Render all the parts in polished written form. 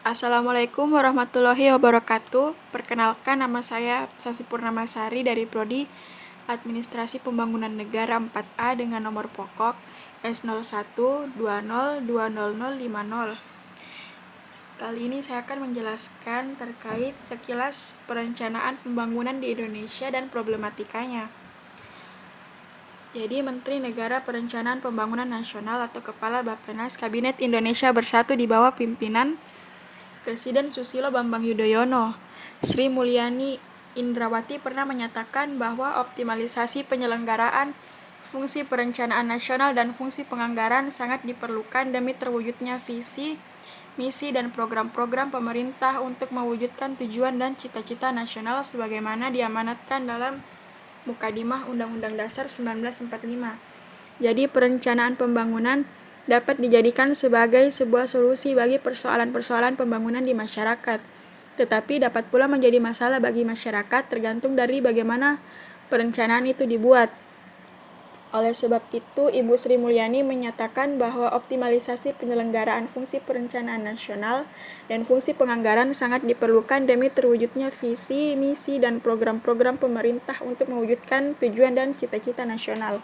Assalamualaikum warahmatullahi wabarakatuh. Perkenalkan, nama saya Sasi Purnamasari dari Prodi Administrasi Pembangunan Negara 4A dengan nomor pokok S01202050. Kali ini saya akan menjelaskan terkait sekilas perencanaan pembangunan di Indonesia dan problematikanya. Jadi, Menteri Negara Perencanaan Pembangunan Nasional atau Kepala Bappenas Kabinet Indonesia Bersatu di bawah pimpinan Presiden Susilo Bambang Yudhoyono, Sri Mulyani Indrawati pernah menyatakan bahwa optimalisasi penyelenggaraan fungsi perencanaan nasional dan fungsi penganggaran sangat diperlukan demi terwujudnya visi, misi, dan program-program pemerintah untuk mewujudkan tujuan dan cita-cita nasional sebagaimana diamanatkan dalam Mukadimah Undang-Undang Dasar 1945. Jadi, perencanaan pembangunan dapat dijadikan sebagai sebuah solusi bagi persoalan-persoalan pembangunan di masyarakat, tetapi dapat pula menjadi masalah bagi masyarakat tergantung dari bagaimana perencanaan itu dibuat. Oleh sebab itu, Ibu Sri Mulyani menyatakan bahwa optimalisasi penyelenggaraan fungsi perencanaan nasional dan fungsi penganggaran sangat diperlukan demi terwujudnya visi, misi, dan program-program pemerintah untuk mewujudkan tujuan dan cita-cita nasional.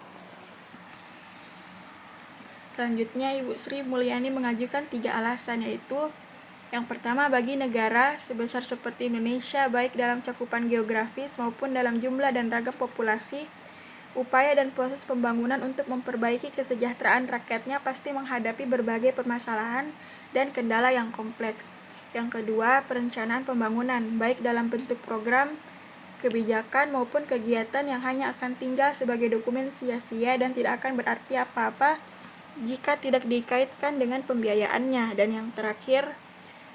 Selanjutnya, Ibu Sri Mulyani mengajukan 3 alasan, yaitu yang pertama, bagi negara sebesar seperti Indonesia, baik dalam cakupan geografis maupun dalam jumlah dan ragam populasi, upaya dan proses pembangunan untuk memperbaiki kesejahteraan rakyatnya pasti menghadapi berbagai permasalahan dan kendala yang kompleks. Yang kedua, perencanaan pembangunan, baik dalam bentuk program, kebijakan maupun kegiatan yang hanya akan tinggal sebagai dokumen sia-sia dan tidak akan berarti apa-apa jika tidak dikaitkan dengan pembiayaannya. Dan yang terakhir,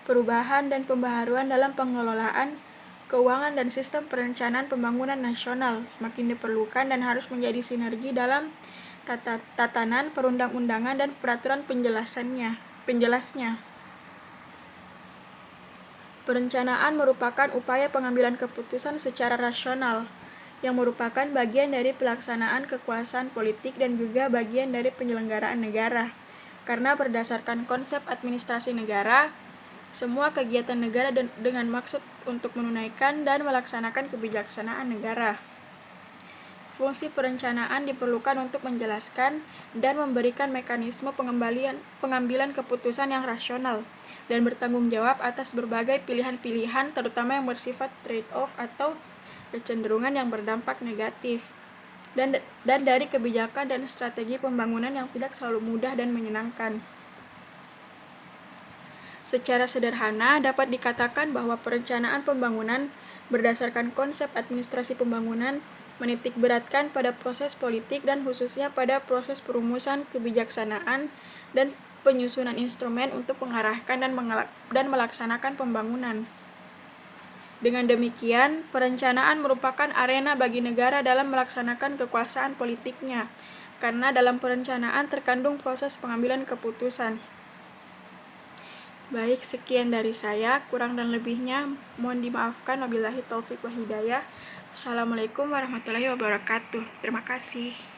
perubahan dan pembaharuan dalam pengelolaan keuangan dan sistem perencanaan pembangunan nasional semakin diperlukan dan harus menjadi sinergi dalam tatanan perundang-undangan dan peraturan penjelasnya. Perencanaan merupakan upaya pengambilan keputusan secara rasional yang merupakan bagian dari pelaksanaan kekuasaan politik dan juga bagian dari penyelenggaraan negara. Karena berdasarkan konsep administrasi negara, semua kegiatan negara dengan maksud untuk menunaikan dan melaksanakan kebijaksanaan negara. Fungsi perencanaan diperlukan untuk menjelaskan dan memberikan mekanisme pengambilan keputusan yang rasional dan bertanggung jawab atas berbagai pilihan-pilihan, terutama yang bersifat trade-off atau kecenderungan yang berdampak negatif, dan dari kebijakan dan strategi pembangunan yang tidak selalu mudah dan menyenangkan. Secara sederhana, dapat dikatakan bahwa perencanaan pembangunan berdasarkan konsep administrasi pembangunan menitik beratkan pada proses politik dan khususnya pada proses perumusan kebijaksanaan dan penyusunan instrumen untuk mengarahkan dan melaksanakan pembangunan. Dengan demikian, perencanaan merupakan arena bagi negara dalam melaksanakan kekuasaan politiknya, karena dalam perencanaan terkandung proses pengambilan keputusan. Baik, sekian dari saya. Kurang dan lebihnya mohon dimaafkan. Wabillahi taufik wa hidayah. Assalamualaikum warahmatullahi wabarakatuh. Terima kasih.